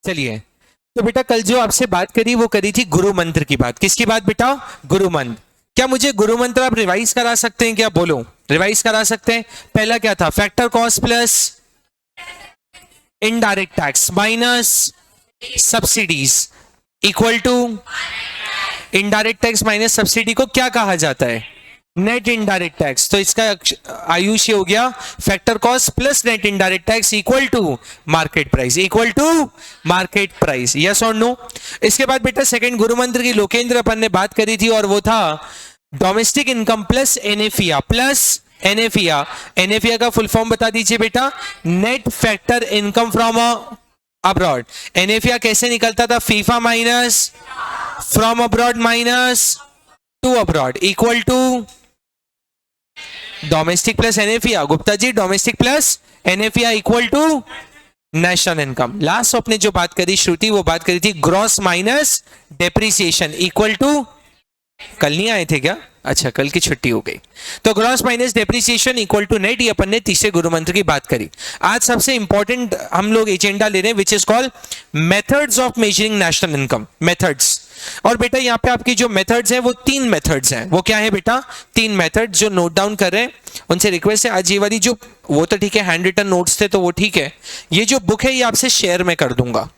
चलिए, तो बेटा कल जो आपसे बात करी वो करी थी गुरु मंत्र की बात। किसकी बात बेटा? गुरु मंत्र। क्या मुझे गुरु मंत्र आप रिवाइज करा सकते हैं क्या? बोलो, रिवाइज करा सकते हैं? पहला क्या था? Factor cost plus indirect tax minus subsidies equal to indirect tax minus subsidy को क्या कहा जाता है? Net indirect tax. तो इसका आयुष्य हो गया factor cost plus net indirect tax equal to market price, equal to market price. Yes और नो? इसके बाद बेटा सेकंड गुरु मंत्र की लोकेंद्र अपन ने बात करी थी और वो था domestic income plus NFIA plus NFIA. NFIA का फुल फॉर्म बता दीजिए बेटा? Net factor income from abroad. NFIA कैसे निकलता था? FIFA minus from abroad minus to abroad equal to domestic plus NFIA. Gupta ji, domestic plus NFIA equal to national income. Last आपने जो बात करी श्रुति, वो बात करी थी gross minus depreciation equal to, कल नहीं आए थे क्या? अच्छा, कल की छुट्टी हो गई। तो gross minus depreciation equal to net, ये अपन ने तीसरे गुरु मंत्र की बात करी। आज सबसे इंपॉर्टेंट हम लोग एजेंडा ले रहे हैं which is called methods of measuring national income. Methods. और बेटा यहाँ पे आपकी जो मेथड्स हैं वो 3 मेथड्स हैं। वो क्या है बेटा? 3 मेथड्स। जो नोट डाउन कर रहे हैं उनसे रिक्वेस्ट है, आज ये वाली जो, वो तो ठीक है हैंड रिटन नोट्स थे तो वो ठीक है, ये जो बुक है ये आपसे शेयर में कर दूंगा।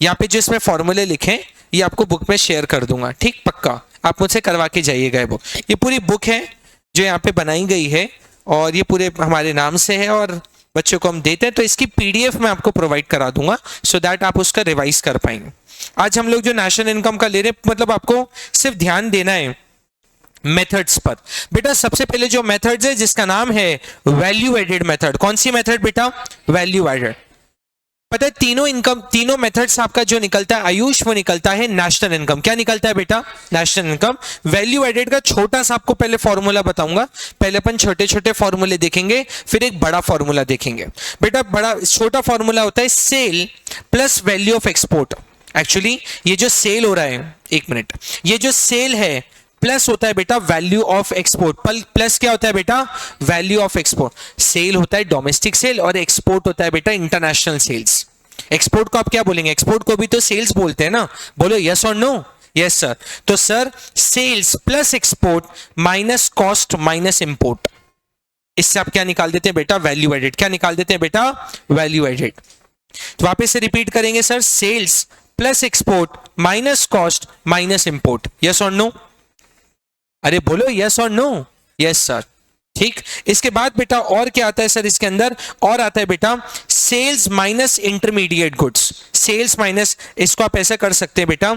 यहाँ पे जो इसमें फॉर्मूले लिखे ये आपको बुक में शेयर कर दूंगा, ठीक? पक्का आप मुझसे करवा के जाइएगा। ये बुक, ये पूरी बुक है जो यहाँ पे बनाई गई है और ये पूरे हमारे नाम से है और बच्चों को हम देते हैं, तो इसकी पीडीएफ मैं आपको प्रोवाइड करा दूंगा सो दैट आप उसका रिवाइज कर पाएंगे। आज हम लोग जो नेशनल इनकम का ले रहे हैं, मतलब आपको सिर्फ ध्यान देना है मेथड्स पर। बेटा सबसे पहले जो मेथड्स है जिसका नाम है वैल्यू एडेड मेथड। कौन सी मेथड बेटा? Value added. पता है तीनों इनकम, तीनों मेथड्स आपका जो निकलता है आयुष, वो निकलता है नेशनल इनकम। क्या निकलता है बेटा? National income. वैल्यू एडेड का छोटा सा आपको पहले फॉर्मूला बताऊंगा। पहले अपन छोटे छोटे फॉर्मूले देखेंगे, फिर एक बड़ा फॉर्मूला देखेंगे। बेटा बड़ा छोटा फॉर्मूला होता है sale plus value of export. Actually ये जो सेल हो रहा है, एक मिनट, ये जो सेल है प्लस होता है बेटा वैल्यू ऑफ एक्सपोर्ट। प्लस क्या होता है बेटा? Value of export. सेल होता है डोमेस्टिक सेल और एक्सपोर्ट होता है बेटा इंटरनेशनल सेल्स। एक्सपोर्ट को आप क्या बोलेंगे? एक्सपोर्ट को भी तो सेल्स बोलते हैं ना। बोलो यस और नो? Yes sir. तो sir sales plus export minus cost minus import, इससे आप क्या निकाल देते हैं बेटा? Value added. क्या निकाल देते हैं बेटा? Value added. तो वापस से रिपीट करेंगे sir, sales plus export minus cost minus import. Yes और नो? अरे बोलो यस और नो? Yes sir. ठीक। इसके बाद बेटा और क्या आता है सर इसके अंदर? और आता है बेटा sales minus intermediate goods. Sales minus, इसको आप ऐसा कर सकते हैं बेटा,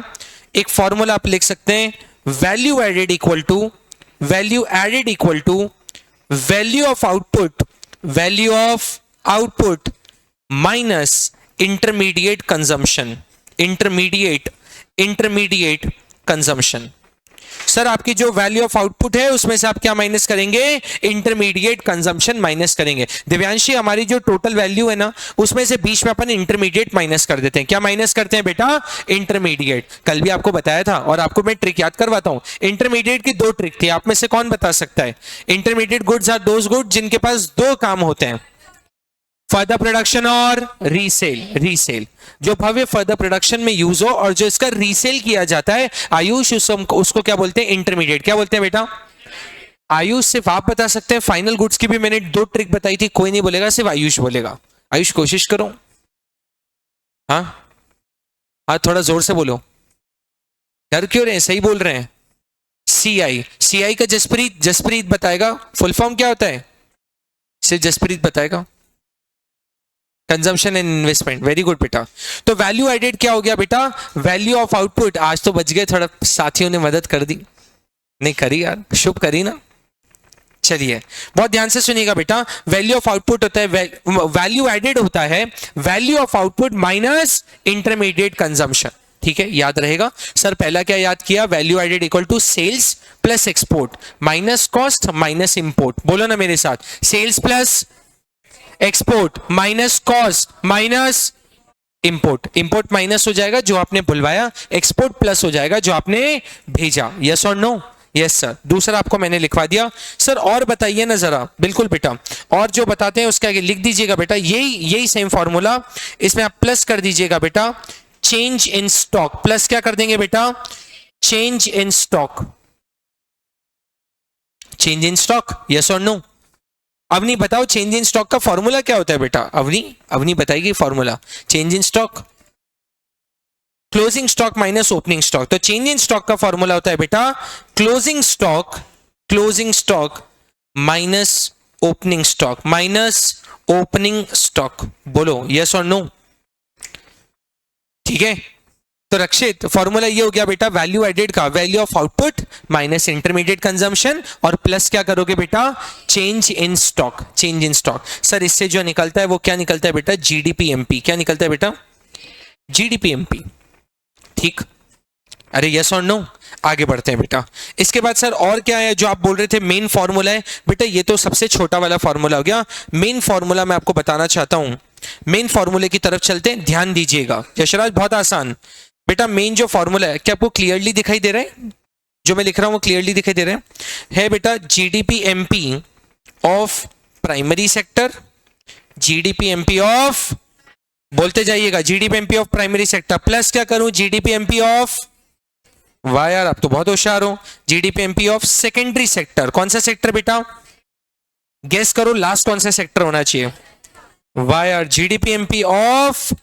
एक फॉर्मूला आप लिख सकते हैं, value added equal to value added equal to value of output, value of output minus intermediate consumption, intermediate consumption. Sir आपकी जो वैल्यू ऑफ आउटपुट है उसमें से आप क्या माइनस करेंगे? इंटरमीडिएट कंजम्पशन माइनस करेंगे। दिव्यांशी हमारी जो टोटल वैल्यू है ना उसमें से बीच में अपन इंटरमीडिएट माइनस कर देते हैं। क्या माइनस करते हैं बेटा? इंटरमीडिएट। कल भी आपको बताया था और आपको मैं ट्रिक याद करवाता हूं। इंटरमीडिएट की 2 ट्रिक थी, आप में से कौन बता सकता है? Intermediate goods are those goods जिनके पास 2 काम होते हैं, फर्दर प्रोडक्शन और रीसेल। रीसेल जो भव्य फर्दर प्रोडक्शन में यूज हो और जो इसका रीसेल किया जाता है आयुष, उसको क्या बोलते हैं? इंटरमीडिएट। क्या बोलते हैं बेटा? आयुष सिर्फ आप बता सकते हैं। फाइनल गुड्स की भी मैंने 2 ट्रिक बताई थी, कोई नहीं बोलेगा, सिर्फ आयुष बोलेगा। आयुष कोशिश करो। हाँ हाँ, थोड़ा जोर से बोलो। डर क्यों रहे हैं? सही बोल रहे हैं। सीआई, सीआई का जसप्रीत बताएगा। फुल फॉर्म क्या होता है? सिर्फ जसप्रीत बताएगा। Consumption and investment. Very good बेटा। तो वैल्यू एडेड क्या हो गया बेटा? Value of output. आज तो बच गए, थोड़ा साथियों ने मदद कर दी। नहीं करी यार, शुभ करी ना। चलिए बहुत ध्यान से सुनिएगा बेटा। वैल्यू ऑफ आउटपुट होता है, वैल्यू एडेड होता है value of output minus intermediate consumption. ठीक है, याद रहेगा। सर पहला क्या याद किया? Value added equal to sales plus export minus cost minus import. बोलो ना मेरे साथ, sales plus export minus cost minus import. Import minus हो जाएगा जो आपने बुलवाया, एक्सपोर्ट प्लस हो जाएगा जो आपने भेजा। यस और नो? Yes sir. दूसरा आपको मैंने लिखवा दिया। सर और बताइए ना जरा। बिल्कुल बेटा, और जो बताते हैं उसके आगे लिख दीजिएगा बेटा, यही सेम फॉर्मूला, इसमें आप प्लस कर दीजिएगा बेटा चेंज इन स्टॉक प्लस क्या कर देंगे बेटा, change in stock, change in stock, yes और नो। अवनी बताओ चेंज इन स्टॉक का फॉर्मूला क्या होता है बेटा, अवनी अवनी बताएगी formula change in stock, closing stock minus opening stock. तो चेंज इन स्टॉक का फॉर्मूला होता है बेटा closing stock minus opening stock, minus opening stock. बोलो यस और नो, ठीक है। तो रक्षित फॉर्मूला ये हो गया बेटा वैल्यू एडेड का, value of output minus intermediate consumption और प्लस क्या करोगे बेटा, change in stock, change in stock. Sir इससे जो निकलता है वो क्या निकलता है बेटा, जीडीपीएमपी। क्या निकलता है बेटा, जीडीपीएमपी, ठीक। अरे यस और नो, आगे बढ़ते हैं बेटा। इसके बाद सर और क्या है जो आप बोल रहे थे मेन फॉर्मूला है, बेटा ये तो सबसे छोटा वाला फॉर्मूला हो गया। मेन फॉर्मूला मैं आपको बताना चाहता हूं, मेन फॉर्मूले की तरफ चलते हैं, ध्यान दीजिएगा। यशराज बहुत आसान बेटा, मेन जो फॉर्मूला है क्या आपको क्लियरली दिखाई दे रहा है, जो मैं लिख रहा हूं वो क्लियरली दिखाई दे रहा है बेटा, जीडीपीएमपी ऑफ प्राइमरी सेक्टर, जीडीपीएमपी ऑफ, बोलते जाइएगा, जीडीपीएमपी ऑफ प्राइमरी सेक्टर प्लस क्या करूं, जीडीपीएमपी ऑफ, वाह यार आप तो बहुत होशियार हो, जीडीपीएमपी ऑफ सेकेंडरी सेक्टर। कौन सा सेक्टर बेटा, गेस करो लास्ट कौन सा सेक्टर होना चाहिए, वाह यार, जीडीपीएमपी of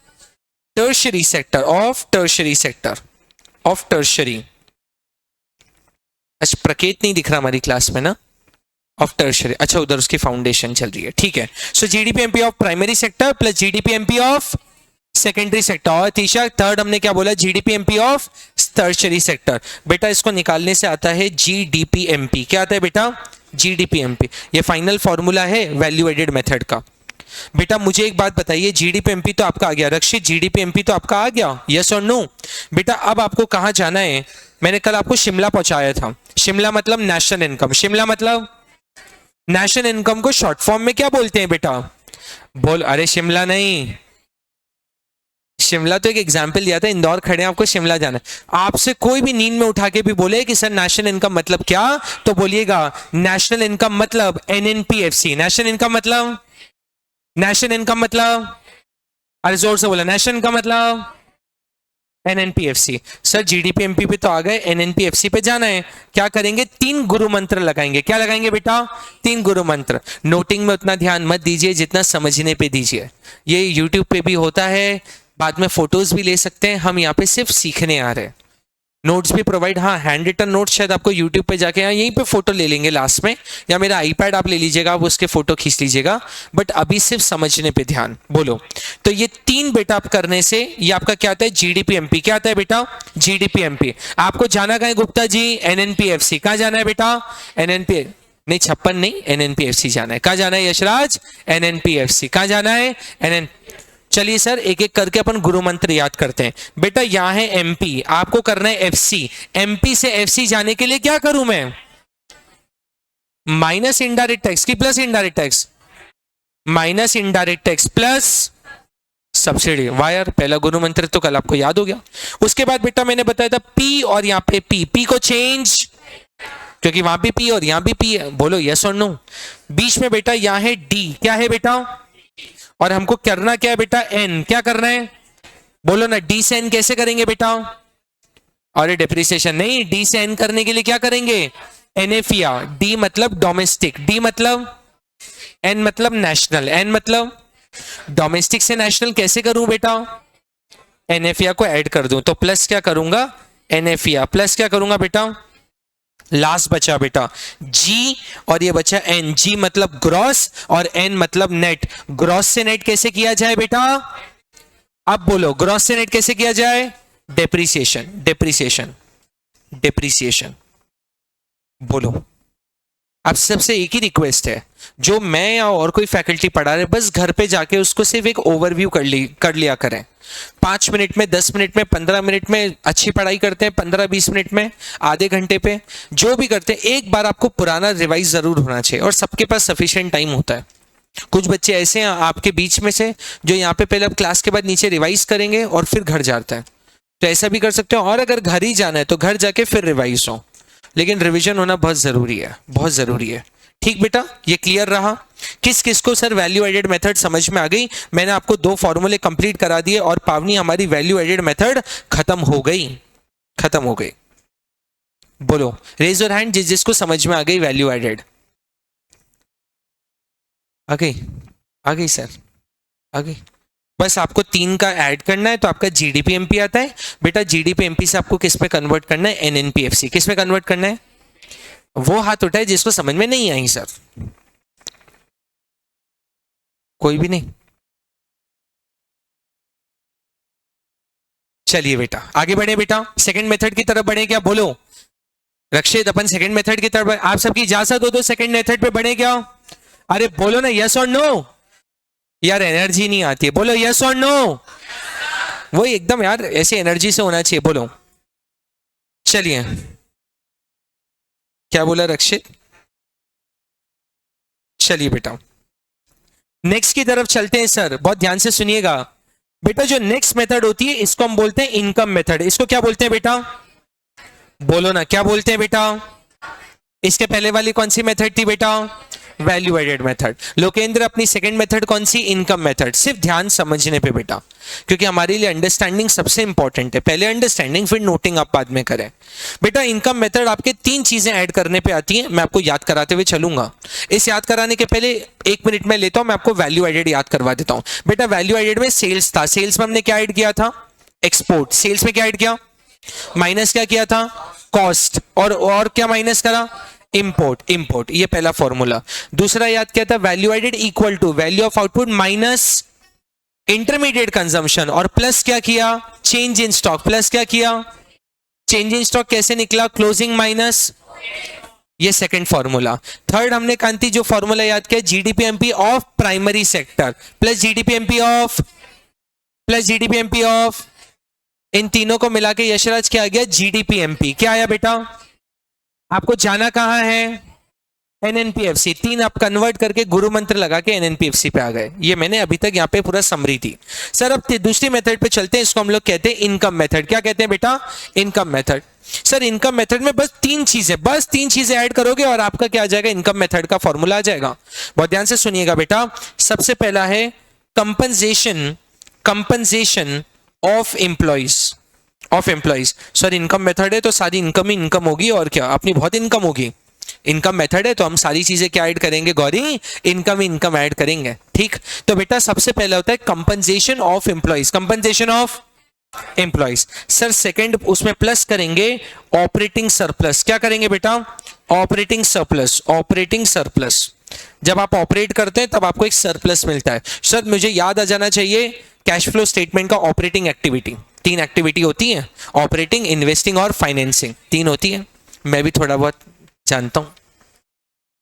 tertiary sector, of tertiary sector, of tertiary. अच्छा प्रकेत नहीं दिख रहा हमारी क्लास में ना, ऑफ टर्शरी, अच्छा उधर उसकी फाउंडेशन चल रही है, ठीक है। So GDPMP of primary sector plus GDPMP of secondary sector, और तीसरा थर्ड हमने क्या बोला, जीडीपीएमपी ऑफ टर्शरी सेक्टर। बेटा इसको निकालने से आता है जीडीपीएमपी, क्या आता है बेटा, जीडीपीएमपी। ये फाइनल फॉर्मूला है वैल्यू एडेड मेथड का। बेटा मुझे एक बात बताइए, जीडीपीएमपी तो आपका आ गया, रक्षित जीडीपीएमपी तो आपका आ गया, यस और नो। बेटा अब आपको कहां जाना है, मैंने कल आपको शिमला पहुंचाया था, शिमला मतलब नेशनल इनकम, शिमला मतलब नेशनल इनकम को शॉर्ट फॉर्म में क्या बोलते हैं बेटा, बोल, अरे शिमला नहीं, शिमला तो एक एग्जाम्पल दिया था, इंदौर खड़े हैं आपको शिमला जाना है। आपसे कोई भी नींद में उठा के भी बोले कि सर नेशनल इनकम मतलब क्या, तो बोलिएगा नेशनल इनकम मतलब एनएनपीएफसी, नेशनल इनकम मतलब, नेशनल इनकम मतलब, अरे जोर से बोला, नेशनल इनकम मतलब एनएनपीएफसी। सर जीडीपीएमपी पे तो आ गए, एनएनपीएफसी पे जाना है, क्या करेंगे, 3 गुरु मंत्र लगाएंगे। क्या लगाएंगे बेटा, 3 गुरु मंत्र। नोटिंग में उतना ध्यान मत दीजिए जितना समझने पे दीजिए, ये यूट्यूब पे भी होता है, बाद में फोटोज भी ले सकते हैं, हम यहाँ पे सिर्फ सीखने आ रहे हैं। नोट्स भी प्रोवाइड, हाँ हैंड रिटन नोट्स शायद आपको यूट्यूब पे जाके यहीं पे फोटो ले लेंगे लास्ट में, या मेरा आईपैड आप ले लीजिएगा, आप उसके फोटो खींच लीजिएगा, बट अभी सिर्फ समझने पे ध्यान। बोलो, तो ये 3 बेटा आप करने से ये आपका क्या आता है, जीडीपीएमपी। क्या आता है बेटा, जीडीपीएमपी। आपको जाना कहाँ है गुप्ता जी, एनएनपीएफसी। कहाँ जाना है बेटा, एनएनपी नहीं 56 नहीं, एनएनपीएफसी जाना है। कहाँ जाना है यशराज, एनएनपीएफसी। कहाँ जाना है, एनएन। चलिए सर एक एक करके अपन गुरु मंत्र याद करते हैं। बेटा यहां है एमपी, आपको करना है एफसी, एमपी से एफसी जाने के लिए क्या करूं मैं, माइनस इनडायरेक्ट टैक्स की plus indirect tax, minus indirect tax plus subsidy. Wire पहला गुरु मंत्र तो कल आपको याद हो गया। उसके बाद बेटा मैंने बताया था पी और यहां पे पी, पी को चेंज, क्योंकि वहां भी पी और यहां भी पी है। बोलो यस और नो। बीच में बेटा यहां है डी, क्या है बेटा, और हमको करना क्या है बेटा, एन। क्या करना है, बोलो ना, डी से एन कैसे करेंगे बेटा, और ये डिप्रिसिएशन नहीं, डी से एन करने के लिए क्या करेंगे, एनएफिया। डी मतलब डोमेस्टिक, डी मतलब, एन मतलब नेशनल, एन मतलब डोमेस्टिक से नेशनल कैसे करूं बेटा, एनएफिया को ऐड कर दूं, तो प्लस क्या करूंगा, एनएफिया प्लस क्या करूंगा बेटा, लास्ट बचा बेटा जी और ये बचा एन। जी मतलब ग्रॉस और एन मतलब नेट। ग्रॉस से नेट कैसे किया जाए बेटा, अब बोलो ग्रॉस से नेट कैसे किया जाए, डेप्रिसिएशन, डेप्रिसिएशन, डेप्रिसिएशन। बोलो, अब सबसे एक ही रिक्वेस्ट है, जो मैं या और कोई फैकल्टी पढ़ा रहे बस घर पे जाके उसको सिर्फ एक ओवरव्यू कर लिया करें। 5 मिनट में, 10 मिनट में, 15 मिनट में अच्छी पढ़ाई करते हैं, 15-20 मिनट में, आधे घंटे पे, जो भी करते हैं एक बार आपको पुराना रिवाइज जरूर होना चाहिए, और सबके पास सफिशिएंट टाइम होता है। कुछ बच्चे ऐसे हैं आपके बीच में से जो यहाँ पे पहले क्लास के बाद नीचे रिवाइज करेंगे और फिर घर जाता है, तो ऐसा भी कर सकते हो। और अगर घर ही जाना है तो घर जाके फिर रिवाइज हो, लेकिन रिवीजन होना बहुत जरूरी है, बहुत जरूरी है, ठीक बेटा, ये क्लियर रहा? किस किस को सर वैल्यू एडेड मेथड समझ में आ गई? मैंने आपको 2 फॉर्मूले कंप्लीट करा दिए और पावनी हमारी वैल्यू एडेड मेथड खत्म हो गई, खत्म हो गई। बोलो, रेज योर हैंड जिस जिसको समझ में आ गई वैल्यू एडेड। आ गई, आ गई सर, आ गई। बस आपको 3 का ऐड करना है तो आपका जीडीपीएमपी आता है बेटा। जीडीपीएमपी से आपको किस में कन्वर्ट करना है? एनएनपीएफसी। किस में कन्वर्ट करना है? वो हाथ उठाए जिसको समझ में नहीं आई सर। कोई भी नहीं? चलिए बेटा आगे बढ़े बेटा, सेकंड मेथड की तरफ बढ़े क्या? बोलो रक्षित, अपन सेकंड मेथड की तरफ, आप सबकी इजाजत हो तो सेकंड मेथड पे बढ़े क्या? अरे बोलो ना यस और नो। यार एनर्जी नहीं आती है, बोलो यस और नो। वो एकदम यार ऐसी एनर्जी से होना चाहिए, बोलो। चलिए, क्या बोला रक्षित? चलिए बेटा नेक्स्ट की तरफ चलते हैं सर, बहुत ध्यान से सुनिएगा बेटा। जो नेक्स्ट मेथड होती है इसको हम बोलते हैं इनकम मेथड। इसको क्या बोलते हैं बेटा? बोलो ना क्या बोलते हैं बेटा? इसके पहले वाली कौन सी मेथड थी बेटा? Value added method. लोकेंद्र अपनी सेकंड मेथड कौन सी? Income method. सिर्फ ध्यान समझने पे बेटा, क्योंकि हमारे लिए अंडरस्टैंडिंग सबसे इंपॉर्टेंट है। पहले अंडरस्टैंडिंग फिर नोटिंग आप बाद में करें बेटा। इनकम मेथड आपके 3 चीजें ऐड करने पे आती हैं, मैं आपको याद कराते हुए चलूंगा। इस याद कराने के पहले 1 मिनट में लेता हूं, मैं आपको वैल्यू एडेड याद करवा देता हूं बेटा। वैल्यू एडेड में सेल्स था, सेल्स में हमने क्या ऐड किया था? एक्सपोर्ट। सेल्स में क्या ऐड किया? माइनस क्या किया था? कॉस्ट। और क्या माइनस करा? इंपोर्ट। इंपोर्ट, ये पहला फॉर्मूला। दूसरा याद क्या था? Value added equal to value of output minus intermediate consumption, और प्लस क्या किया? Change in stock. प्लस क्या किया? चेंज इन स्टॉक कैसे निकला? क्लोजिंग माइनस, ये सेकंड फॉर्मूला। थर्ड हमने कांति जो फॉर्मूला याद किया, GDPMP of primary sector plus GDPMP of, plus GDPMP of, इन तीनों को मिला के यशराज क्या आ गया? जीडीपीएमपी। क्या आया बेटा? आपको जाना कहां है? एनएनपीएफसी। 3 आप कन्वर्ट करके गुरु मंत्र लगा के एनएनपीएफसी पे आ गए। ये मैंने अभी तक यहाँ पे पूरा समरी थी सर। अब दूसरी मेथड पे चलते हैं, इसको हम लोग कहते हैं इनकम मेथड। क्या कहते हैं बेटा? Income method. Sir income method में बस 3 चीजें ऐड करोगे और आपका क्या आ जाएगा? इनकम मेथड का फॉर्मूला आ जाएगा। बहुत ध्यान से सुनिएगा बेटा। सबसे पहला है compensation, compensation of employees, of employees. Sir income method है तो सारी इनकम ही इनकम होगी, और क्या अपनी बहुत इनकम होगी। इनकम मेथड है तो हम सारी चीजें क्या ऐड करेंगे गौरी? इनकम इनकम ऐड करेंगे। ठीक, तो बेटा सबसे पहला होता है compensation of employees, compensation of employees. Sir second उसमें प्लस करेंगे ऑपरेटिंग सरप्लस। क्या करेंगे बेटा? Operating surplus, operating surplus. जब आप ऑपरेट करते हैं तब आपको एक सरप्लस मिलता है। सर मुझे याद आ जाना चाहिए कैश फ्लो स्टेटमेंट का ऑपरेटिंग एक्टिविटी। 3 एक्टिविटी होती है, ऑपरेटिंग, इन्वेस्टिंग और फाइनेंसिंग, 3 होती है। मैं भी थोड़ा बहुत जानता हूं।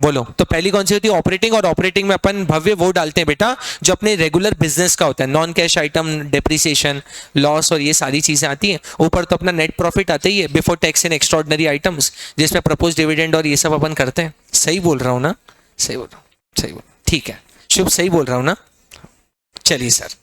बोलो तो पहली कौन सी होती है? ऑपरेटिंग। और ऑपरेटिंग में अपन भव्य वो डालते हैं बेटा जो अपने रेगुलर बिजनेस का होता है, non cash item, depreciation, loss और ये सारी चीजें आती हैं। ऊपर तो अपना नेट प्रॉफिट आता ही है before tax and extraordinary items, जिसमें प्रपोज डिविडेंड और ये सब अपन करते हैं। सही बोल रहा हूं ना? सही बोल रहा हूं, सही बोल, ठीक है शुभ, सही बोल रहा हूं ना? चलिए सर,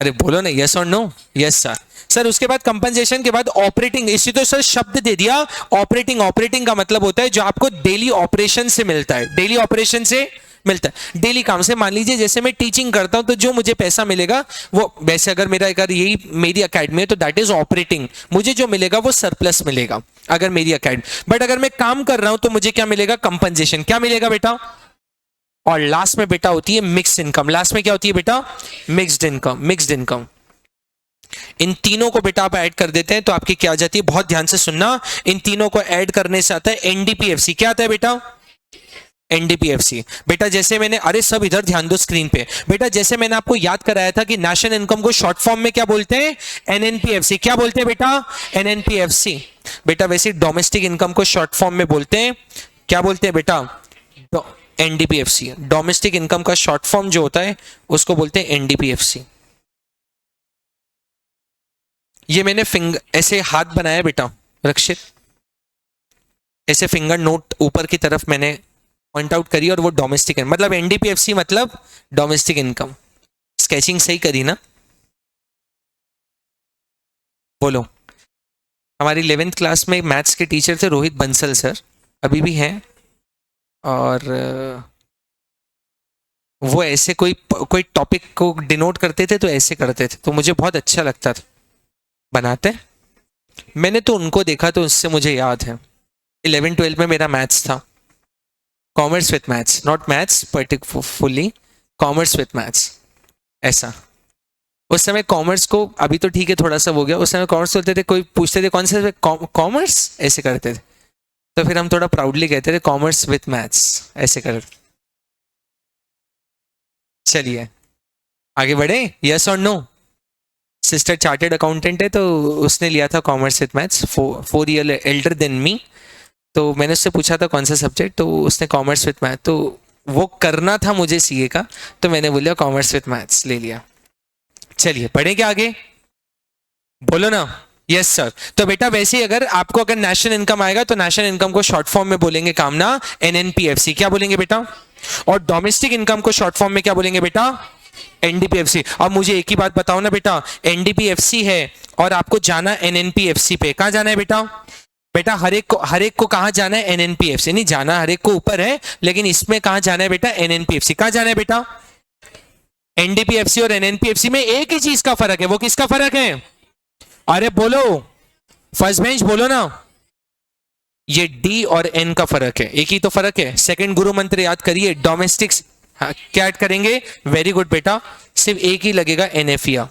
अरे बोलो ना यस और नो। Yes sir. सर उसके बाद कंपनसेशन के बाद ऑपरेटिंग, इसी तो सर शब्द दे दिया ऑपरेटिंग। ऑपरेटिंग का मतलब होता है जो आपको डेली ऑपरेशन से मिलता है, डेली ऑपरेशन से मिलता है, डेली काम से। मान लीजिए जैसे मैं टीचिंग करता हूं तो जो मुझे पैसा मिलेगा वो, वैसे अगर मेरा अगर यही मेरी अकेडमी है तो दैट इज ऑपरेटिंग, मुझे जो मिलेगा वो सरप्लस मिलेगा अगर मेरी अकेडमी। बट अगर मैं काम कर रहा हूं तो मुझे क्या मिलेगा? कंपनसेशन। क्या मिलेगा बेटा? और लास्ट में बेटा होती है मिक्स्ड इनकम। लास्ट में क्या होती है बेटा? Mixed income, mixed income. इन तीनों को बेटा आप ऐड कर देते हैं तो आपकी क्या आ जाती है? बहुत ध्यान से सुनना, इन तीनों को ऐड करने से आता है एनडीपीएफसी। क्या आता है बेटा? एनडीपीएफसी। बेटा जैसे मैंने, अरे सब इधर ध्यान दो स्क्रीन पे बेटा, जैसे मैंने आपको याद कराया था कि नेशनल इनकम को शॉर्ट फॉर्म में क्या बोलते हैं? एनएनपीएफसी। क्या बोलते हैं बेटा? एनएनपीएफसी। बेटा वैसे डोमेस्टिक इनकम को शॉर्ट फॉर्म में बोलते हैं, क्या बोलते हैं बेटा? एनडीपीएफसी। डोमेस्टिक इनकम का शॉर्ट फॉर्म जो होता है उसको बोलते हैं एनडीपीएफसी। ये मैंने फिंगर ऐसे हाथ बनाया बेटा रक्षित, ऐसे फिंगर नोट ऊपर की तरफ मैंने पॉइंट आउट करी, और वो डोमेस्टिक मतलब एनडीपीएफसी मतलब डोमेस्टिक इनकम। स्केचिंग सही करी ना? बोलो। हमारी 11th क्लास में मैथ्स के टीचर थे रोहित बंसल सर, अभी भी हैं, और वो ऐसे कोई टॉपिक को डिनोट करते थे तो ऐसे करते थे, तो मुझे बहुत अच्छा लगता था बनाते। मैंने तो उनको देखा तो उससे मुझे याद है 11-12 में मेरा मैथ्स था, commerce with maths, not maths particularly, commerce with maths. ऐसा उस समय कॉमर्स को, अभी तो ठीक है थोड़ा सा हो गया, उस समय कॉमर्स बोलते थे, कोई पूछते थे कौन से कॉमर्स, ऐसे करते थे, तो फिर हम थोड़ा प्राउडली कहते थे कॉमर्स विथ मैथ्स, ऐसे करते। चलिए आगे बढ़े, यस और नो। सिस्टर चार्टेड अकाउंटेंट है तो उसने लिया था commerce with maths, 4 year Elder than me. तो मैंने उससे पूछा था कौन सा सब्जेक्ट, तो उसने कॉमर्स विथ मैथ, तो वो करना था मुझे सीए का, तो मैंने बोला कॉमर्स विथ मैथ्स ले लिया। चलिए पढ़ें क्या आगे, बोलो ना। Yes sir. तो बेटा वैसे ही अगर आपको अगर नेशनल इनकम आएगा तो नेशनल इनकम को शॉर्ट फॉर्म में बोलेंगे कामना एनएनपीएफसी, क्या बोलेंगे बेटा, और डोमेस्टिक इनकम को शॉर्ट फॉर्म में क्या बोलेंगे बेटा, एनडीपीएफसी। अब मुझे एक ही बात बताओ ना बेटा, एनडीपीएफसी है और आपको जाना एनएनपीएफसी पे, कहां जाना है बेटा, बेटा हर एक को कहां जाना है, एनएनपीएफसी। नहीं जाना हर एक को ऊपर है, लेकिन इसमें कहां जाना है बेटा, एनएनपीएफसी। कहां जाना है बेटा, एनडीपीएफसी और एनएनपीएफसी में एक ही चीज का फर्क है, वो किसका फर्क है, अरे बोलो, फर्स्ट बेंच बोलो ना, ये डी और एन का फर्क है, एक ही तो फर्क है। सेकंड गुरु मंत्र याद करिए, डोमेस्टिक्स, हाँ, क्या ऐड करेंगे, वेरी गुड बेटा, सिर्फ एक ही लगेगा, एनएफिया।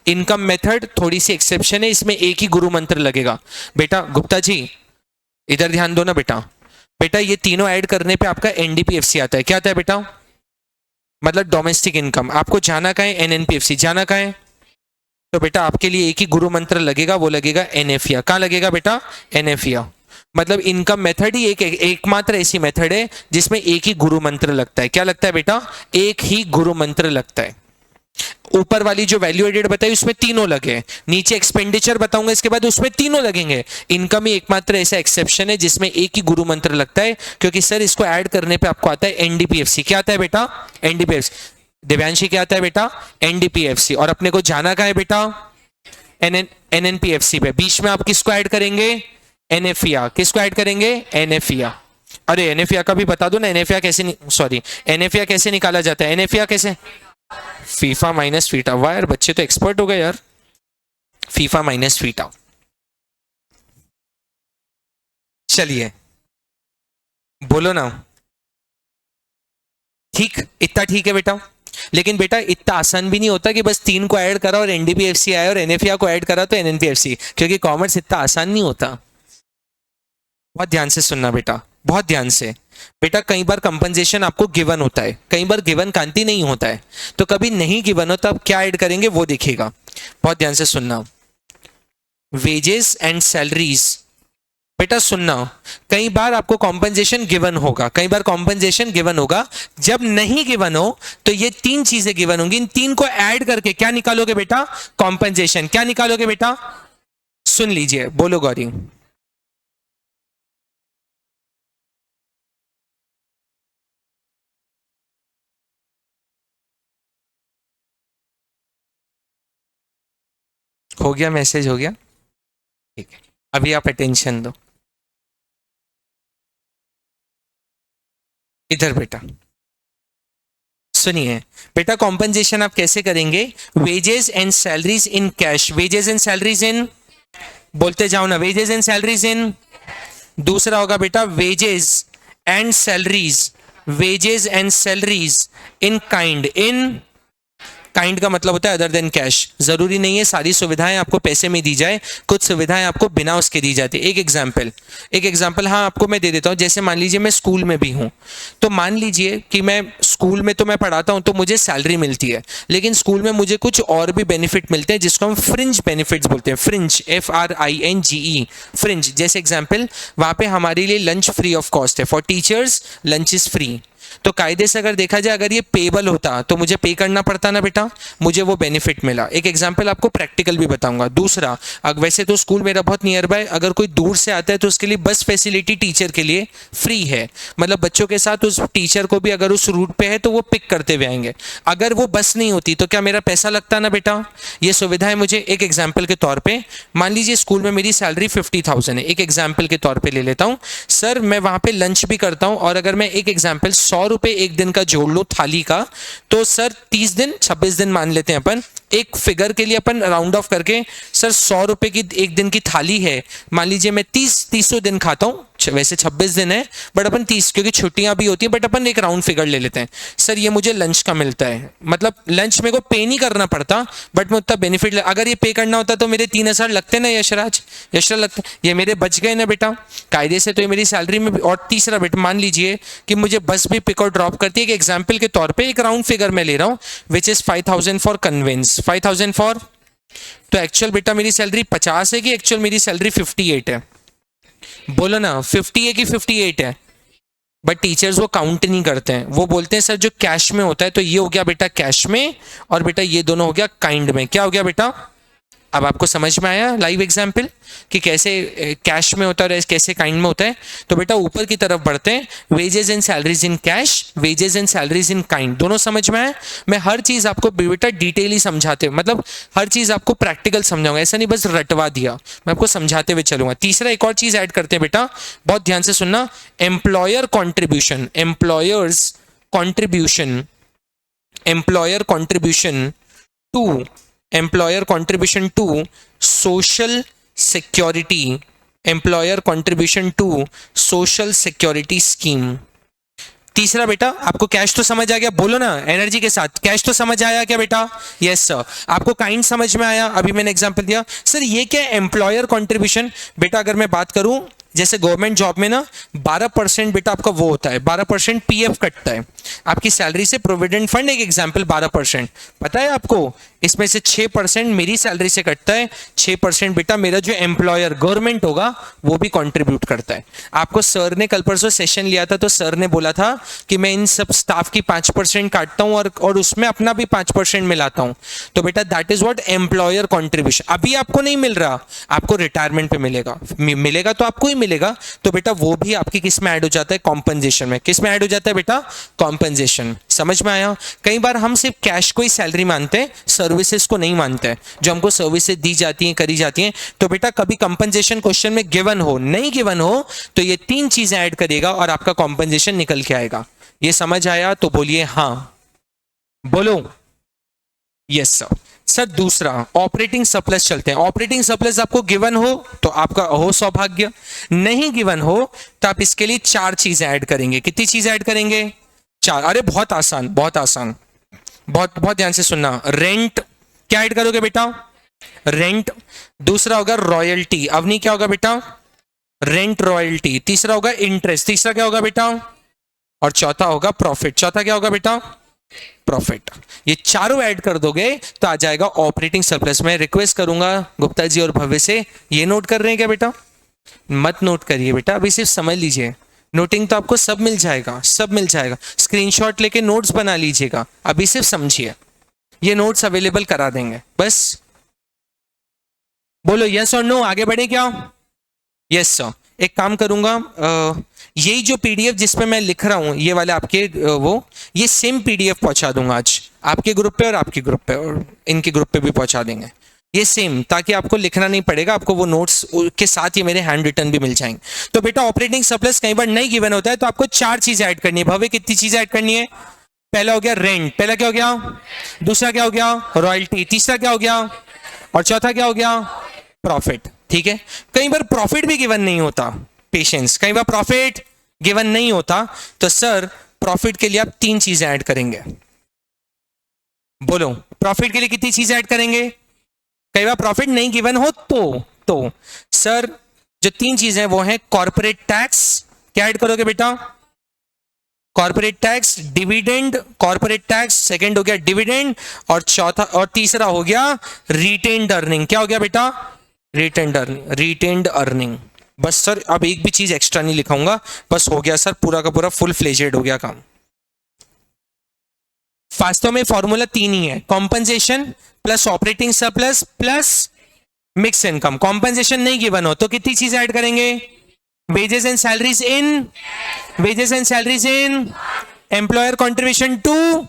इनकम मेथड थोड़ी सी एक्सेप्शन है, इसमें एक ही गुरु मंत्र लगेगा। बेटा गुप्ता जी इधर ध्यान दो ना बेटा, बेटा ये तीनों ऐड करने पे आपका एनडीपीएफसी आता है, क्या आता है बेटा, मतलब डोमेस्टिक इनकम। आपको जाना कहाँ है, एनएनपीएफसी जाना कहाँ है, तो बेटा आपके लिए एक ही गुरु मंत्र लगेगा, वो लगेगा एनएफिया। कहाँ लगेगा बेटा, एनएफिया। मतलब इनकम मेथड ही एकमात्र ऐसी मेथड है जिसमें एक ही गुरु मंत्र लगता है, क्या लगता है बेटा, एक ही गुरु मंत्र लगता है। ऊपर वाली जो वैल्यू एडेड बताई उसमें तीनों लगे, नीचे एक्सपेंडिचर बताऊंगा इसके बाद उसमें तीनों लगेंगे। इनकम ही एकमात्र ऐसा एक्सेप्शन है जिसमें एक ही गुरु मंत्र लगता है, क्योंकि सर इसको ऐड करने पे आपको आता है एनडीपीएफसी। क्या आता है बेटा, एनडीपीएफसी। दिव्यांशी क्या आता है बेटा, एनडीपीएफसी। और अपने को जाना कहाँ है बेटा, एनएनपीएफसी पे। बीच में आप किसको ऐड करेंगे, एनएफिया। किसको ऐड करेंगे, एनएफिया। अरे एनएफिया का भी बता दो ना, एनएफिया कैसे, सॉरी एनएफिया कैसे निकाला जाता है, एनएफिया कैसे, फीफा माइनस फीटा। वाह यार बच्चे तो एक्सपर्ट हो गए यार, फीफा माइनस फीटा। चलिए बोलो ना, ठीक, इतना ठीक है बेटा। लेकिन बेटा इतना आसान भी नहीं होता कि बस तीन को ऐड करा और एनडीपीएफसी आया और एनएफिया को ऐड करा तो एनएनपीएफसी, क्योंकि कॉमर्स इतना आसान नहीं होता। बहुत ध्यान से सुनना बेटा, बहुत ध्यान से बेटा। कई बार कंपनसेशन आपको गिवन होता है, कई बार गिवन कांति नहीं होता है, तो कभी नहीं गिवन हो तब क्या ऐड करेंगे वो देखिएगा, बहुत ध्यान से सुनना। वेजेस एंड सैलरीज, बेटा सुनना, कई बार आपको कॉम्पनसेशन गिवन होगा, कई बार कॉम्पनसेशन गिवन होगा। जब नहीं गिवन हो तो ये तीन चीजें गिवन होंगी, इन तीन को ऐड करके क्या निकालोगे बेटा, कॉम्पनसेशन। क्या निकालोगे बेटा, सुन लीजिए, बोलो गौरी। हो गया, मैसेज हो गया, ठीक है। अभी आप अटेंशन दो इधर बेटा, सुनिए बेटा। कॉम्पनसेशन आप कैसे करेंगे, wages and salaries in cash, wages and salaries इन, बोलते जाओ ना, वेजेस एंड सैलरीज इन। दूसरा होगा बेटा wages and salaries, wages and salaries in kind, in kind का मतलब होता है अदर देन कैश। जरूरी नहीं है सारी सुविधाएं आपको पैसे में दी जाए, कुछ सुविधाएं आपको बिना उसके दी जाती है। एक एग्जांपल हाँ आपको मैं दे देता हूं। जैसे मान लीजिए मैं स्कूल में भी हूं, तो मान लीजिए कि मैं स्कूल में तो मैं पढ़ाता हूं तो मुझे सैलरी मिलती है, लेकिन स्कूल में मुझे कुछ और भी बेनिफिट मिलते हैं जिसको हम फ्रिंज बेनिफिट्स बोलते हैं, फ्रिंज, FRINGE, फ्रिंज। जैसे एग्जाम्पल, वहां पे हमारे लिए लंच फ्री ऑफ कॉस्ट है, for teachers lunch is free. तो कायदे से अगर देखा जाए, अगर ये पेबल होता तो मुझे पे करना पड़ता ना बेटा, मुझे वो बेनिफिट मिला। एक एग्जांपल आपको प्रैक्टिकल भी बताऊंगा। दूसरा, वैसे तो स्कूल मेरा बहुत नियर बाय, अगर कोई दूर से आता है तो उसके लिए बस फैसिलिटी टीचर के लिए फ्री है, मतलब बच्चों के साथ उस टीचर को भी अगर उस रूट पे है तो वो पिक करते हुए आएंगे। अगर वो बस नहीं होती तो क्या मेरा पैसा लगता ना बेटा? ये सुविधा है मुझे। एक एग्जाम्पल के तौर पर मान लीजिए स्कूल में मेरी सैलरी 50,000 है, एक एग्जाम्पल के तौर पर ले लेता हूँ सर, मैं वहाँ पे लंच भी करता हूँ, और अगर मैं एक एग्जाम्पल 100 रुपये एक दिन का जोड़ लूँ थाली का, तो सर 30 दिन 26 दिन मान लेते हैं अपन, एक फिगर के लिए अपन राउंड ऑफ करके, सर 100 रुपये की एक दिन की थाली है, मान लीजिए मैं 30 दिन खाता हूँ, वैसे 26 दिन है बट अपन 30, क्योंकि छुट्टियां भी होती है, बट अपन एक राउंड फिगर ले लेते हैं। सर ये मुझे लंच का मिलता है, मतलब लंच मेरे को पे नहीं करना पड़ता, बट मैं उतना बेनिफिट अगर ये पे करना होता तो मेरे 3,000 लगते ना यशराज लगते, ये मेरे बच गए ना बेटा कायदे से, तो ये मेरी सैलरी में। और तीसरा बेटा, मान लीजिए कि मुझे बस भी पिक और ड्रॉप करती है, एक एग्जाम्पल के तौर पर एक राउंड फिगर मैं ले रहा हूँ, which is 5,000 for conveyance, 5,000 for, तो एक्चुअल बेटा मेरी सैलरी 50 है कि एक्चुअल मेरी सैलरी 58 है? बोलो ना, 50 है कि 58 है? बट टीचर्स वो काउंट नहीं करते हैं, वो बोलते हैं सर जो कैश में होता है, तो ये हो गया बेटा कैश में, और बेटा ये दोनों हो गया काइंड में। क्या हो गया बेटा? अब आपको समझ में आया लाइव एग्जाम्पल कि कैसे कैश में होता है और कैसे काइंड में होता है? तो बेटा ऊपर की तरफ बढ़ते हैं, wages and salaries in cash, wages and salaries in kind, दोनों समझ में आया? मैं हर चीज आपको बेटा डिटेल ही समझाते हुए, मतलब हर चीज आपको प्रैक्टिकल समझाऊंगा, ऐसा नहीं बस रटवा दिया, मैं आपको समझाते हुए चलूंगा। तीसरा एक और चीज ऐड करते हैं बेटा, बहुत ध्यान से सुनना, employer contribution, employer's contribution, employer contribution to, employer contribution to social security, employer contribution to social security scheme। तीसरा बेटा, आपको कैश तो समझ आ गया, बोलो ना एनर्जी के साथ, कैश तो समझ आया क्या बेटा? Yes sir. आपको काइंड समझ में आया? अभी मैंने एग्जांपल दिया। सर ये क्या एम्प्लॉयर कंट्रीब्यूशन? बेटा अगर मैं बात करूं, जैसे गवर्नमेंट जॉब में ना 12% बेटा आपका वो होता है, 12% पीएफ कटता है आपकी सैलरी से, प्रोविडेंट फंड एक एग्जांपल 12%, पता है आपको? इसमें से 6% मेरी सैलरी से कटता है, 6% बेटा मेरा जो एम्प्लॉयर गवर्नमेंट होगा वो भी कंट्रीब्यूट करता है। आपको सर ने कल परसों सेशन लिया था, तो सर ने बोला था कि मैं इन सब स्टाफ की 5% काटता हूं और उसमें अपना भी 5% मिलाता हूं, तो बेटा that is what employer contribution. अभी आपको नहीं मिल रहा, आपको रिटायरमेंट पे मिलेगा, मिलेगा तो आपको ही मिलेगा, तो बेटा वो भी आपकी किस में ऐड हो जाता है? कॉम्पनसेशन में। किस में ऐड हो जाता है बेटा? कॉम्पनसेशन। समझ में आया? कई बार हम सिर्फ कैश को ही सैलरी मानते हैं, सर्विसेज को नहीं मानते हैं, जो हमको सर्विसेज दी जाती हैं, करी जाती हैं। तो बेटा कभी कंपनसेशन क्वेश्चन में गिवन हो, नहीं गिवन हो, तो ये 3 चीजें ऐड करेगा और आपका कंपनसेशन निकल के आएगा। ये समझ आया तो बोलिए हाँ, बोलो यस सर। सर दूसरा ऑपरेटिंग सरप्लस चलते हैं। ऑपरेटिंग सरप्लस आपको गिवन हो तो आपका हो सौभाग्य, नहीं गिवन हो तो आप इसके लिए 4 चीजें ऐड करेंगे। कितनी चीजें ऐड करेंगे? 4। अरे बहुत आसान, बहुत आसान, बहुत बहुत ध्यान से सुनना। रेंट क्या ऐड करोगे बेटा? रेंट। दूसरा होगा रॉयल्टी। अवनी क्या होगा बेटा? Rent royalty. तीसरा होगा इंटरेस्ट। तीसरा क्या होगा बेटा? और चौथा होगा प्रॉफिट। चौथा क्या होगा बेटा? प्रॉफिट। ये चारों ऐड कर दोगे तो आ जाएगा ऑपरेटिंग सरप्लस। मैं रिक्वेस्ट करूंगा गुप्ता जी और भव्य से, ये नोट कर रहे हैं क्या बेटा? मत नोट करिए बेटा, अभी सिर्फ समझ लीजिए। नोटिंग तो आपको सब मिल जाएगा, सब मिल जाएगा। स्क्रीनशॉट लेके नोट्स बना लीजिएगा, अभी सिर्फ समझिए। ये नोट्स अवेलेबल करा देंगे बस। बोलो यस और नो, आगे बढ़े क्या? Yes sir. एक काम करूंगा, यही जो पीडीएफ जिसपे मैं लिख रहा हूं, ये वाले आपके ये सेम पीडीएफ पहुंचा दूंगा आज आपके ग्रुप पे और आपके ग्रुप पे, और इनके ग्रुप पे भी पहुंचा देंगे ये सेम, ताकि आपको लिखना नहीं पड़ेगा, आपको वो नोट्स के साथ ही मेरे हैंड रिटन भी मिल जाएंगे। तो बेटा ऑपरेटिंग सरप्लस कई बार नहीं गिवन होता है, तो आपको 4 चीजें ऐड करनी है। भव्य कितनी चीजें ऐड करनी है? पहला हो गया रेंट, पहला क्या हो गया? दूसरा क्या हो गया? रॉयल्टी। तीसरा क्या हो गया? और चौथा क्या हो गया? प्रॉफिट। ठीक है। कई बार प्रॉफिट भी गिवन नहीं होता, पेशेंस, कई बार प्रॉफिट गिवन नहीं होता, तो सर प्रॉफिट के लिए आप 3 चीजें ऐड करेंगे। बोलो प्रॉफिट के लिए कितनी चीजें ऐड करेंगे? कई बार प्रॉफिट नहीं गिवन हो तो सर जो 3 चीजें वो हैं कॉर्पोरेट टैक्स। क्या ऐड करोगे बेटा? Corporate tax, dividend, corporate tax, second हो गया डिविडेंड, और चौथा और तीसरा हो गया रिटेन्ड अर्निंग। क्या हो गया बेटा? Retained earning, retained earning. बस सर अब एक भी चीज एक्स्ट्रा नहीं लिखाऊंगा, बस हो गया सर, पूरा का पूरा फुल फ्लेजेड हो गया काम। वास्तव में फॉर्मूला तीन ही है, compensation plus operating surplus plus mix income. Compensation नहीं गिवन हो तो कितनी चीज ऐड करेंगे, wages and salaries in, wages and salaries in, employer contribution to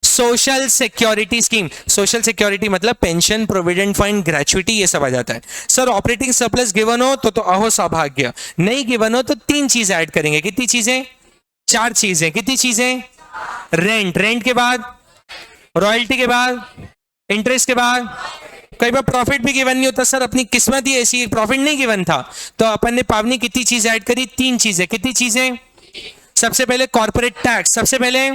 social security scheme. Social security मतलब पेंशन, प्रोविडेंट फंड, ग्रेचुइटी, ये सब आ जाता है। सर ऑपरेटिंग सरप्लस गिवन हो तो अहो सौभाग्य, नहीं गिवन हो तो तीन चीज ऐड करेंगे। कितनी चीजें, चार चीजें। कितनी चीजें, रेंट, रेंट के बाद रॉयल्टी के बाद इंटरेस्ट के बाद कई बार प्रॉफिट भी गिवन नहीं होता। सर अपनी किस्मत ही ऐसी, प्रॉफिट नहीं गिवन था तो अपन ने पावनी कितनी चीज ऐड करी, तीन चीजें। कितनी चीजें, सबसे पहले कॉर्पोरेट टैक्स, सबसे पहले,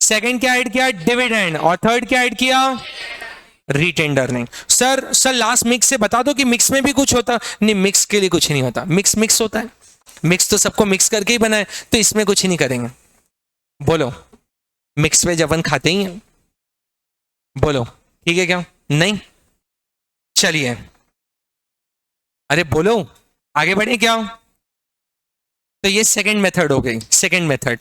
सेकंड क्या ऐड किया, डिविडेंड, और थर्ड क्या ऐड किया, retained earning. Sir last mix से बता दो कि मिक्स में भी कुछ होता नहीं, मिक्स के लिए कुछ नहीं होता, मिक्स मिक्स होता है, मिक्स तो सबको मिक्स करके ही बना है, तो इसमें कुछ नहीं करेंगे। बोलो मिक्स वेज अपन खाते ही हैं, बोलो ठीक है क्या, नहीं, चलिए अरे बोलो आगे बढ़े क्या। तो ये सेकंड मेथड हो गई। सेकंड मेथड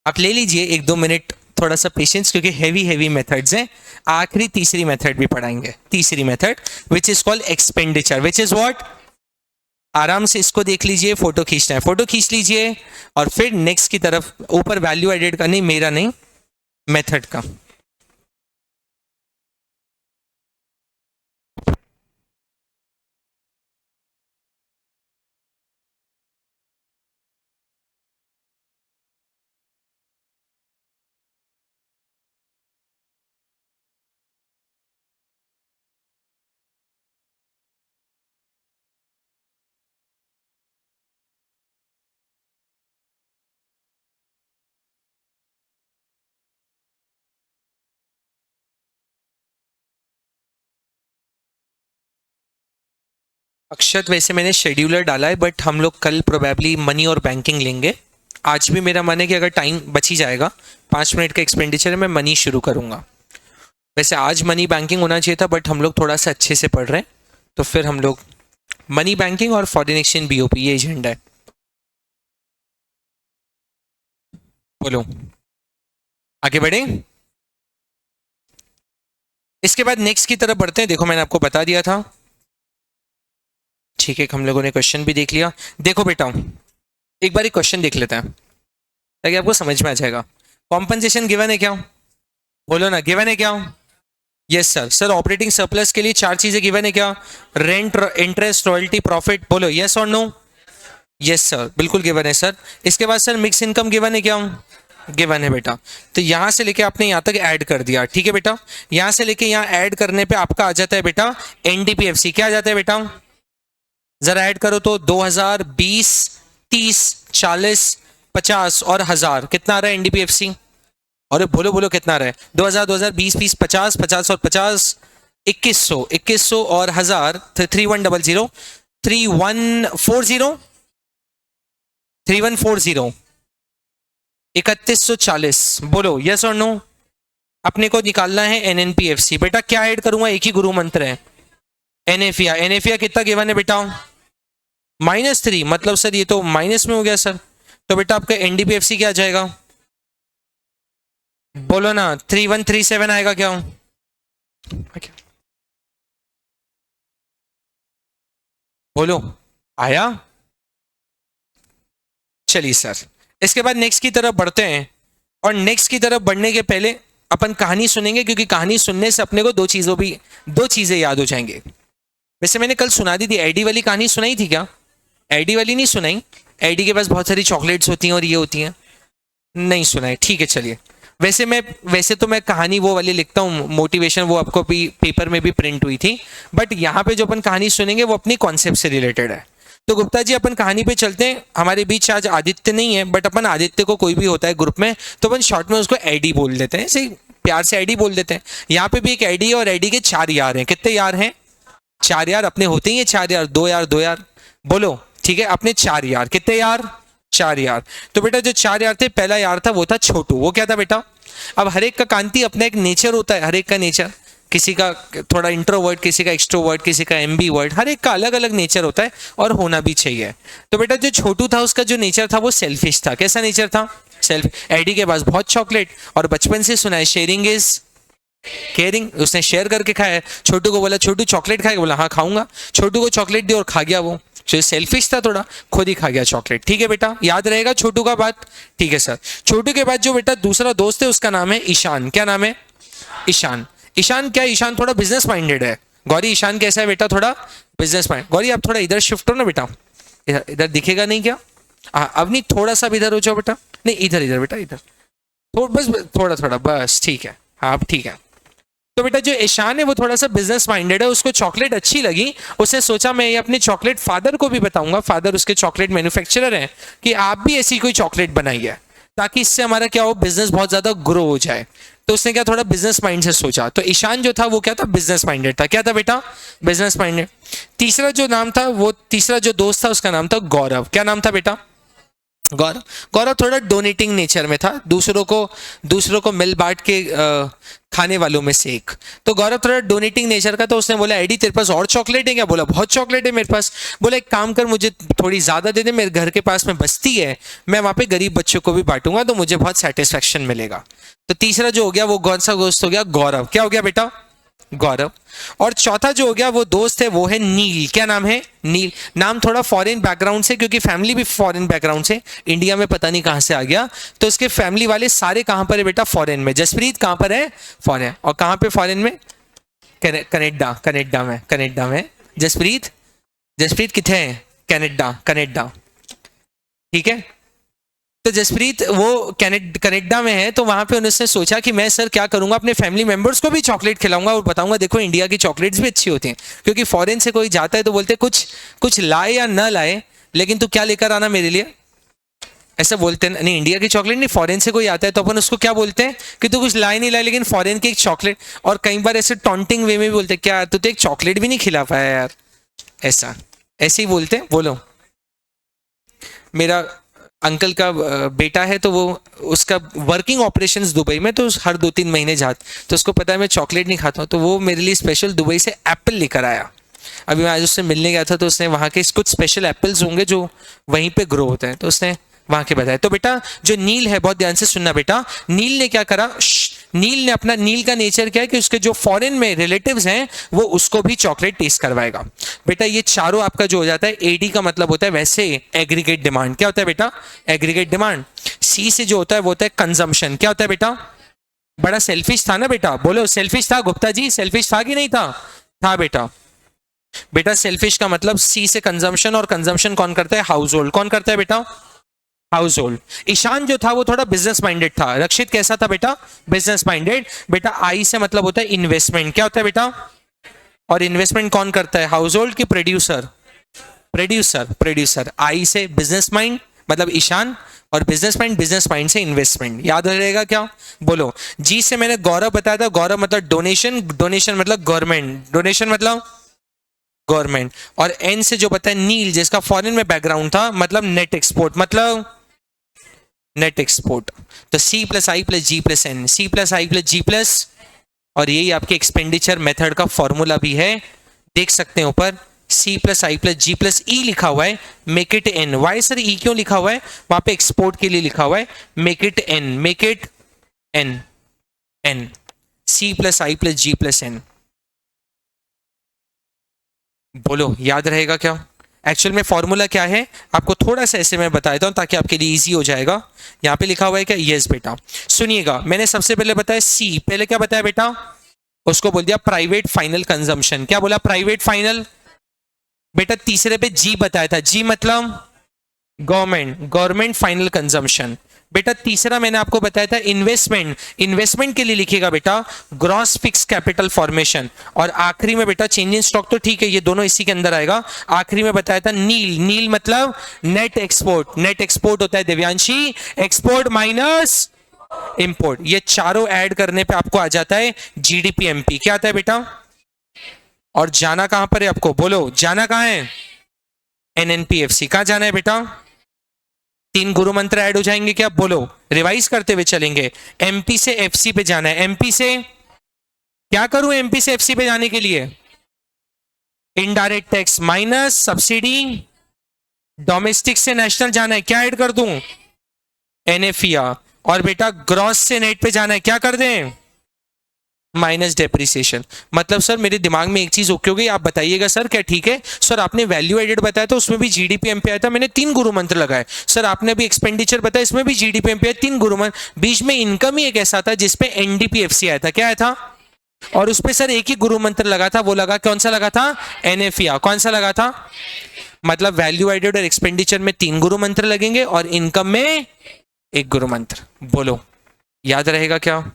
आप ले लीजिए 1-2 मिनट थोड़ा सा पेशेंस, क्योंकि हेवी मेथड्स हैं। आखिरी तीसरी मेथड भी पढ़ाएंगे, तीसरी method which is called expenditure, which is what. आराम से इसको देख लीजिए, फोटो खींचना है फोटो खींच लीजिए, और फिर नेक्स्ट की तरफ ऊपर वैल्यू एडेड का, नहीं मेरा नहीं, मेथड का। अक्षत वैसे मैंने शेड्यूलर डाला है, बट हम लोग कल प्रोबेबली मनी और बैंकिंग लेंगे। आज भी मेरा मन है कि अगर टाइम बच ही जाएगा, 5 मिनट का एक्सपेंडिचर है, मैं मनी शुरू करूंगा। वैसे आज मनी बैंकिंग होना चाहिए था, बट हम लोग थोड़ा सा अच्छे से पढ़ रहे हैं, तो फिर हम लोग मनी बैंकिंग और फॉरेन एक्सचेंज बीओपी, ये एजेंडा है। बोलो आगे बढ़े। इसके बाद नेक्स्ट की तरफ बढ़ते हैं। देखो मैंने आपको बता दिया था, ठीक है, हम लोगों ने क्वेश्चन भी देख लिया। देखो बेटा एक बार क्वेश्चन देख लेते हैं ताकि आपको समझ में आ जाएगा। कॉम्पनसेशन गिवन है क्या, बोलो ना, गिवन है क्या। Yes sir. Sir operating surplus के लिए चार चीजें गिवन है क्या, रेंट, इंटरेस्ट, रॉयल्टी, प्रॉफिट, बोलो यस और नो। यस सर बिल्कुल गिवन है सर। इसके बाद सर मिक्स इनकम गिवन है क्या, गिवन है बेटा। तो यहां से लेके आपने यहां तक ऐड कर दिया, ठीक है बेटा। यहां से लेके यहां ऐड करने पे आपका आ जाता है बेटा एनडीपीएफसी। क्या आ जाता है बेटा, जरा ऐड करो तो 2000, 20, 30, 40, 50 और 1000, कितना आ रहा है एनडीपीएफसी। अरे बोलो बोलो कितना आ रहा है, 2000, 2000, 20, 20, 50, 50 और 50, 2100, 2100 और 1000, 3100, 3140, 3140, 3140। बोलो यस और नो। अपने को निकालना है एनएनपीएफसी। बेटा क्या ऐड करूंगा, एक ही गुरु मंत्र है, एनएफिया। एनएफिया कितना गिवन है बेटा, -3, मतलब सर ये तो माइनस में हो गया सर। तो बेटा आपका एनडीपीएफसी क्या आ जाएगा, बोलो ना, 3137 आएगा क्या। बोलो आया। चलिए सर इसके बाद नेक्स्ट की तरफ बढ़ते हैं, और नेक्स्ट की तरफ बढ़ने के पहले अपन कहानी सुनेंगे, क्योंकि कहानी सुनने से अपने को दो चीजें याद हो जाएंगे। वैसे मैंने कल सुना दी थी, एडी वाली कहानी सुनाई थी क्या, एडी वाली नहीं सुनाई। एडी के पास बहुत सारी चॉकलेट्स होती हैं और ये होती हैं, नहीं सुनाई, ठीक है चलिए। वैसे तो मैं कहानी वो वाली लिखता हूँ मोटिवेशन, वो आपको भी पेपर में भी प्रिंट हुई थी, बट यहाँ पे जो अपन कहानी सुनेंगे वो अपनी कॉन्सेप्ट से रिलेटेड है। तो गुप्ता जी अपन कहानी पे चलते हैं। हमारे बीच आज आदित्य नहीं है, बट अपन आदित्य को कोई भी होता है ग्रुप में तो अपन शॉर्ट में उसको एडी बोल देते हैं, ऐसे प्यार से एडी बोल देते हैं। यहाँ पे भी एक एडी है और एडी के 4 यार हैं। कितने यार हैं, 4 यार। अपने होते ही 4 यार, 2 यार 2 यार, बोलो ठीक है, अपने 4 यार। कितने यार, 4 यार। तो बेटा जो 4 यार थे, पहला यार था वो था छोटू। वो क्या था बेटा, अब हर एक का कांति अपना एक नेचर होता है, हर एक का नेचर, किसी का थोड़ा इंट्रोवर्ट, किसी का एक्सट्रोवर्ट, किसी का एम्बीवर्ट, हर एक का अलग अलग नेचर होता है और होना भी चाहिए। तो बेटा जो छोटू था उसका जो नेचर था वो सेल्फिश था। कैसा नेचर था, सेल्फ। एडी के पास बहुत चॉकलेट, और बचपन से सुना है शेयरिंग इज केयरिंग, उसने शेयर करके खाया है। छोटू को बोला छोटू चॉकलेट खाएगा, बोला हाँ खाऊंगा। छोटू को चॉकलेट दी और खा गया वो, जो सेल्फिश था थोड़ा, खुद ही खा गया चॉकलेट। ठीक है बेटा, याद रहेगा छोटू का बात? ठीक है सर। छोटू के बाद जो बेटा दूसरा दोस्त है उसका नाम है ईशान। क्या नाम है? ईशान। ईशान क्या, ईशान थोड़ा बिजनेस माइंडेड है। गौरी ईशान कैसा है बेटा? थोड़ा बिजनेस माइंड। गौरी आप थोड़ा इधर शिफ्ट हो ना बेटा, इधर इधर दिखेगा नहीं क्या? अब नहीं, थोड़ा सा इधर हो जाओ बेटा। नहीं इधर इधर बेटा, इधर बस थोड़ा थोड़ा बस, ठीक है। हाँ अब ठीक है। तो बेटा जो ईशान है वो थोड़ा सा बिजनेस माइंडेड है, उसको चॉकलेट अच्छी लगी, उसने सोचा मैं ये अपने चॉकलेट फादर को भी बताऊंगा, फादर उसके चॉकलेट मैन्युफैक्चरर हैं, कि आप भी ऐसी कोई चॉकलेट बनाइए ताकि इससे हमारा क्या हो, बिजनेस बहुत ज्यादा ग्रो हो जाए। तो उसने क्या थोड़ा बिजनेस माइंड से सोचा। तो ईशान जो था वो क्या था, बिजनेस माइंडेड था। क्या था बेटा? Business minded. तीसरा जो नाम था, वो तीसरा जो दोस्त था उसका नाम था गौरव। क्या नाम था बेटा? गौरव। गौरव थोड़ा डोनेटिंग नेचर में था, दूसरों को मिल बांट के खाने वालों में से एक। तो गौरव थोड़ा डोनेटिंग नेचर का, तो उसने बोला एडी तेरे पास और चॉकलेट है क्या? बोला बहुत चॉकलेट है मेरे पास। बोला एक काम कर, मुझे थोड़ी ज्यादा दे दे, मेरे घर के पास में बस्ती है, मैं वहां पे गरीब बच्चों को भी बांटूंगा तो मुझे बहुत सेटिस्फेक्शन मिलेगा। तो तीसरा जो हो गया वो कौन सा दोस्त हो गया? गौरव। क्या हो गया बेटा? गौरव। और चौथा जो हो गया वो दोस्त है वो है नील। क्या नाम है? नील। नाम थोड़ा फॉरेन बैकग्राउंड से, क्योंकि फैमिली भी फॉरेन बैकग्राउंड से, इंडिया में पता नहीं कहां से आ गया। तो इसके फैमिली वाले सारे कहां पर है बेटा? फॉरेन में। जसप्रीत कहां पर है? फॉरेन। और कहां पे फॉरेन में? कनाडा। कनाडा में जसप्रीत। जसप्रीत कितने है? कनाडा। ठीक है। तो जसप्रीत वो कनाडा में है, तो वहां पे उन्होंने सोचा कि मैं सर क्या करूंगा, अपने फैमिली मेंबर्स को भी चॉकलेट खिलाऊंगा और बताऊंगा देखो इंडिया की चॉकलेट्स भी अच्छी होती हैं। क्योंकि फॉरेन से कोई जाता है तो बोलते कुछ लाए या ना लाए, लेकिन तू क्या लेकर आना मेरे लिए, ऐसा बोलते हैं। नहीं इंडिया की चॉकलेट नहीं, फॉरेन से कोई आता है तो अपन उसको क्या बोलते हैं कि तू कुछ लाए नहीं लाए, लेकिन फॉरेन की एक चॉकलेट। और कई बार ऐसे टॉन्टिंग वे में भी बोलते हैं क्या तू तो एक चॉकलेट भी नहीं खिला पाया यार, ऐसे ही बोलते हैं। बोलो मेरा अंकल का बेटा है, तो वो उसका वर्किंग ऑपरेशंस दुबई में, तो हर 2-3 महीने जाता, तो उसको पता है मैं चॉकलेट नहीं खाता हूँ, तो वो मेरे लिए स्पेशल दुबई से एप्पल लेकर आया। अभी मैं आज उससे मिलने गया था, तो उसने वहाँ के कुछ स्पेशल एप्पल्स होंगे जो वहीं पे ग्रो होते हैं, तो उसने वहां के बताया। तो बेटा जो नील है, बहुत ध्यान से सुनना बेटा, नील ने क्या करा, नील का नेचर क्या है कि उसके जो फॉरेन में रिलेटिव्स हैं वो उसको भी चॉकलेट टेस्ट करवाएगा। बेटा ये चारों आपका जो हो जाता है, एडी का मतलब होता है वैसे एग्रीगेट डिमांड। क्या होता है बेटा? Aggregate demand. सी से जो होता है वो होता है कंजम्पशन। क्या होता है बेटा? बड़ा सेल्फिश था ना बेटा, बोलो सेल्फिश था गुप्ता जी, सेल्फिश था कि नहीं था? था बेटा। बेटा सेल्फिश का मतलब सी से कंजम्पशन, और कंजम्पशन कौन करता है? House hold. कौन करता है बेटा? House hold. ईशान जो था वो थोड़ा बिजनेस माइंडेड था। रक्षित कैसा था बेटा? Business minded. बेटा आई से मतलब होता है इन्वेस्टमेंट। क्या होता है बेटा? और इन्वेस्टमेंट कौन करता है? हाउस होल्ड की प्रोड्यूसर? प्रोड्यूसर। आई से बिजनेस माइंड मतलब ईशान, और बिजनेस माइंड से इन्वेस्टमेंट। याद रहेगा क्या? बोलो। जी से मैंने गौरव बताया था, गौरव मतलब डोनेशन, डोनेशन मतलब गवर्नमेंट, डोनेशन मतलब गवर्नमेंट। और एन से जो बताया नील, जिसका फॉरेन में बैकग्राउंड था, मतलब नेट एक्सपोर्ट, मतलब नेट एक्सपोर्ट। तो सी plus I plus G plus N, C plus I plus G plus, और यही आपके एक्सपेंडिचर मेथड का फॉर्मूला भी है, देख सकते हैं ऊपर, C plus I plus G plus E लिखा हुआ है, make it N. Why sir E क्यों लिखा हुआ है? वहां पे एक्सपोर्ट के लिए लिखा हुआ है, make it N, make it N, N, C plus I plus G plus N. बोलो याद रहेगा क्या? एक्चुअल में फॉर्मूला क्या है आपको थोड़ा सा ऐसे मैं बता देता हूं ताकि आपके लिए इजी हो जाएगा। यहां पे लिखा हुआ है क्या? यस बेटा। सुनिएगा, मैंने सबसे पहले बताया सी, पहले क्या बताया बेटा? उसको बोल दिया प्राइवेट फाइनल कंजम्पशन। क्या बोला? Private final. बेटा तीसरे पे जी बताया था, जी मतलब गवर्नमेंट फाइनल कंजम्पशन। बेटा तीसरा मैंने आपको बताया था इन्वेस्टमेंट, इन्वेस्टमेंट के लिए लिखिएगा बेटा ग्रॉस फिक्स कैपिटल फॉर्मेशन। और आखिरी में बेटा चेंज इन स्टॉक, तो ठीक है ये दोनों इसी के अंदर आएगा। आखिरी में बताया था नील, नील मतलब नेट एक्सपोर्ट, नेट एक्सपोर्ट होता है दिव्यांशी एक्सपोर्ट माइनस इंपोर्ट। ये चारों ऐड करने पे आपको आ जाता है जीडीपी एमपी। क्या आता है बेटा? और जाना कहां पर है आपको? बोलो जाना कहां है? एनएनपीएफसी। कहां जाना है बेटा? 3 गुरु मंत्र ऐड हो जाएंगे क्या? बोलो, रिवाइज करते हुए चलेंगे। एमपी से एफसी पे जाना है। एमपी से क्या करूं? एमपी से एफसी पे जाने के लिए indirect tax minus subsidy, domestic से नेशनल जाना है, क्या ऐड कर दूं? एनएफईआर। और बेटा ग्रॉस से नेट पे जाना है, क्या कर दें, माइनस डेप्रिसिएशन। मतलब सर मेरे दिमाग में एक चीज ओके हो गई, आप बताइएगा सर क्या ठीक है। सर आपने वैल्यू एडेड बताया था उसमें भी जीडीपी एमपी आया था, मैंने 3 गुरु मंत्र लगाए। सर आपने भी एक्सपेंडिचर बताया इसमें भी जीडीपी एमपी आया, 3 गुरु मंत्र। बीच में इनकम ही एक ऐसा था जिसपे एनडीपीएफसी आया था, क्या आया था, और उस पे सर एक ही गुरु मंत्र लगा था, वो लगा कौन सा लगा था, एनएफईआर। कौन सा लगा था, मतलब वैल्यू एडेड और एक्सपेंडिचर में 3 गुरु मंत्र लगेंगे और इनकम में 1 गुरु मंत्र। बोलो याद रहेगा क्या,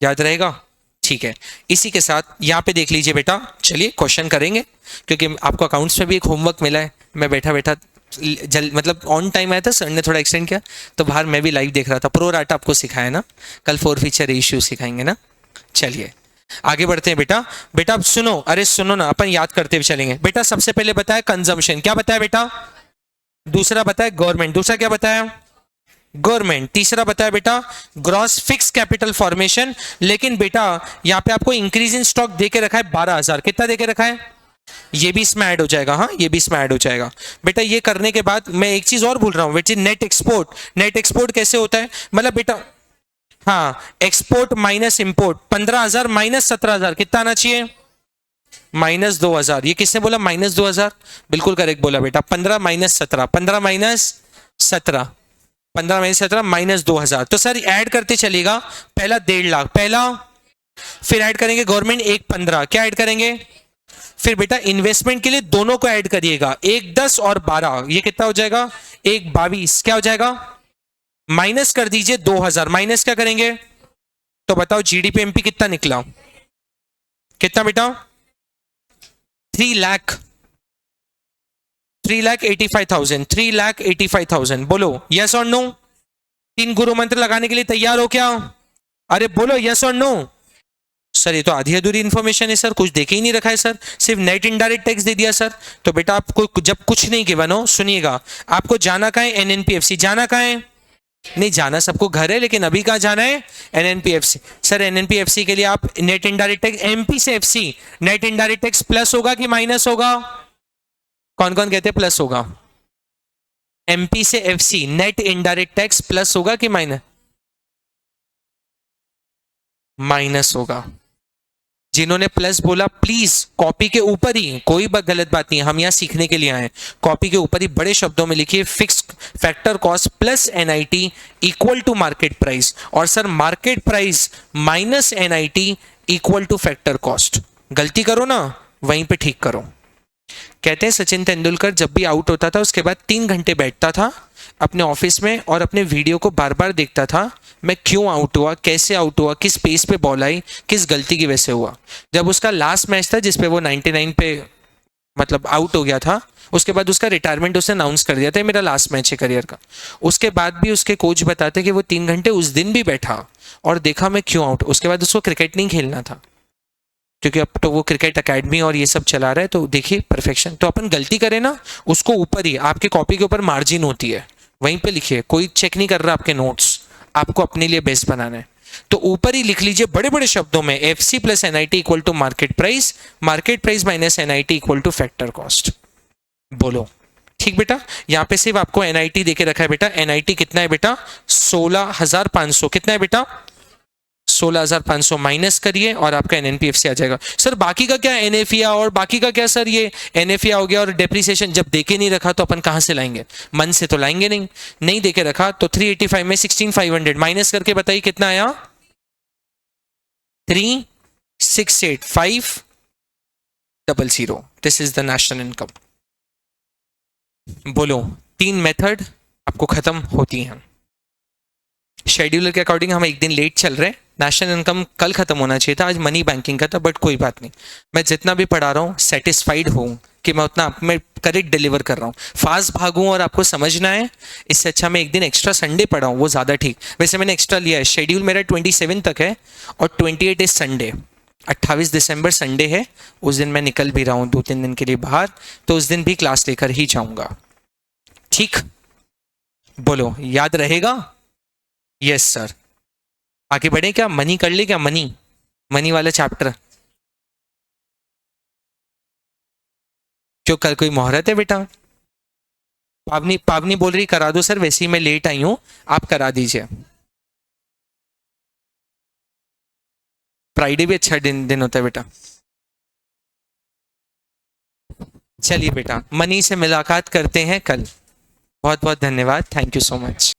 याद रहेगा, ठीक है। इसी के साथ यहाँ पे देख लीजिए बेटा, चलिए क्वेश्चन करेंगे क्योंकि आपको अकाउंट्स में भी एक होमवर्क मिला है। मैं बैठा बैठा मतलब ऑन टाइम आया था, सर ने थोड़ा एक्सटेंड किया तो बाहर मैं भी लाइव देख रहा था। प्रो राटा आपको सिखाया ना, कल 4 फीचर इश्यू सिखाएंगे ना। चलिए आगे बढ़ते हैं बेटा। बेटा अब सुनो, अरे सुनो ना, अपन याद करते हुए चलेंगे बेटा। सबसे पहले बताया कंजम्पशन, क्या बताया बेटा, दूसरा बताया गवर्नमेंट, दूसरा क्या बताया, गवर्नमेंट, तीसरा बताया बेटा ग्रॉस फिक्स कैपिटल फॉर्मेशन। लेकिन बेटा यहां पे आपको इंक्रीज इन स्टॉक देके रखा है 12,000, कितना देके रखा है, ये भी इसमें ऐड हो जाएगा, हाँ ये भी इसमें ऐड हो जाएगा बेटा। ये करने के बाद मैं एक चीज और भूल रहा हूं बेटी, नेट एक्सपोर्ट। नेट एक्सपोर्ट कैसे होता है, मतलब बेटा हाँ, एक्सपोर्ट माइनस इंपोर्ट, 15,000 माइनस 17,000 कितना आना चाहिए, माइनस 2,000। ये किसने बोला माइनस 2,000, बिल्कुल करेक्ट बोला बेटा। 15 माइनस 17, 15 माइनस 17, 15 माइनस 17 माइनस 2,000। तो सर ऐड करते चलेगा, पहला 1.5 लाख पहला, फिर ऐड करेंगे गवर्नमेंट 1.15, क्या ऐड करेंगे, फिर बेटा इन्वेस्टमेंट के लिए दोनों को ऐड करिएगा, 1.10 और 12, ये कितना हो जाएगा 1.22, क्या हो जाएगा, माइनस कर दीजिए 2,000, माइनस क्या करेंगे, तो बताओ जीडीपी एमपी कितना निकला, कितना बेटा 3 लाख, 3,85,000, 3,85,000। बोलो यस और नो, 3 गुरु मंत्र लगाने के लिए तैयार हो क्या, अरे बोलो यस और नो। सर ये तो आधी अधूरी इंफॉर्मेशन है सर, कुछ देखे ही नहीं रखा है सर, सिर्फ नेट इनडायरेक्ट टैक्स दे दिया सर। तो बेटा आपको जब कुछ नहीं गिवन हो, सुनिएगा, आपको जाना कहाँ है, एनएनपीएफसी जाना कहाँ है, नहीं जाना सबको घर है, लेकिन अभी कहाँ जाना है, एनएनपीएफसी। सर एनएनपीएफसी के लिए आप नेट इनडायरेक्ट टैक्स, एमपी से FC, net indirect tax plus होगा कि माइनस होगा, कौन कौन कहते हैं प्लस होगा, एमपी से FC net indirect tax plus होगा कि माइनस, माइनस होगा। जिन्होंने प्लस बोला प्लीज कॉपी के ऊपर ही, कोई गलत बात नहीं है, हम यहाँ सीखने के लिए आए हैं, कॉपी के ऊपर ही बड़े शब्दों में लिखिए fix factor cost plus NIT equal to market price, और sir market price minus NIT equal to factor cost. गलती करो ना वहीं पे ठीक करो। कहते हैं सचिन तेंदुलकर जब भी आउट होता था उसके बाद 3 घंटे बैठता था अपने ऑफिस में और अपने वीडियो को बार बार देखता था, मैं क्यों आउट हुआ, कैसे आउट हुआ, किस पेस पे बॉल आई, किस गलती की वजह से हुआ। जब उसका लास्ट मैच था जिसपे वो 99 पे मतलब आउट हो गया था, उसके बाद उसका रिटायरमेंट उसने अनाउंस कर दिया था, मेरा लास्ट मैच है करियर का। उसके बाद भी उसके कोच बताते कि वो 3 घंटे उस दिन भी बैठा और देखा मैं क्यों आउट। उसके बाद उसको क्रिकेट नहीं खेलना था क्योंकि अब तो वो क्रिकेट एकेडमी और ये सब चला रहा है, तो देखिए परफेक्शन। तो अपन गलती करें ना उसको ऊपर ही, आपके कॉपी के ऊपर मार्जिन होती है वहीं पे लिखिए, कोई चेक नहीं कर रहा आपके नोट्स, आपको अपने लिए बेस्ट बनाना है। तो ऊपर ही लिख लीजिए बड़े बड़े शब्दों में FC plus NIT equal to market price, market price minus NIT equal to factor cost. बोलो ठीक बेटा। यहाँ पे सिर्फ आपको एनआईटी देके रखा है बेटा, एनआईटी कितना है बेटा 16,500, कितना है बेटा 16,500, माइनस करिए और आपका एनएनपीएफसी आ जाएगा। सर बाकी का क्या, एनएफईआर और बाकी का क्या, सर ये एनएफईआर हो गया और डेप्रिसिएशन जब देके नहीं रखा तो अपन कहां से लाएंगे, मन से तो लाएंगे नहीं, नहीं देके रखा तो 385 में 16,500 माइनस करके बताइए कितना आया 3,685,00। This is the national income. बोलो 3 मेथड आपको खत्म होती हैं। शेड्यूलर के अकॉर्डिंग हम एक दिन लेट चल रहे हैं, नेशनल इनकम कल खत्म होना चाहिए था, आज मनी बैंकिंग का था, बट कोई बात नहीं, मैं जितना भी पढ़ा रहा हूँ सेटिस्फाइड हूँ कि मैं उतना मैं करेक्ट डिलीवर कर रहा हूँ। फास्ट भागूँ और आपको समझना है, इससे अच्छा मैं एक दिन एक्स्ट्रा संडे पढ़ाऊँ, वो ज़्यादा ठीक। वैसे मैंने एक्स्ट्रा लिया है, शेड्यूल मेरा 27 तक है और 28 इज संडे, 28 दिसंबर संडे है, उस दिन मैं निकल भी रहा हूँ 2-3 दिन के लिए बाहर, तो उस दिन भी क्लास लेकर ही जाऊँगा, ठीक। बोलो याद रहेगा, यस सर। आगे बढ़े क्या, मनी कर ले क्या, मनी, मनी वाला चैप्टर, क्यों कल कोई मुहूर्त है बेटा, पावनी पावनी बोल रही करा दो सर, वैसे ही मैं लेट आई हूं, आप करा दीजिए। फ्राइडे भी अच्छा दिन होता है बेटा। चलिए बेटा, मनी से मुलाकात करते हैं कल। बहुत बहुत धन्यवाद, थैंक यू सो मच।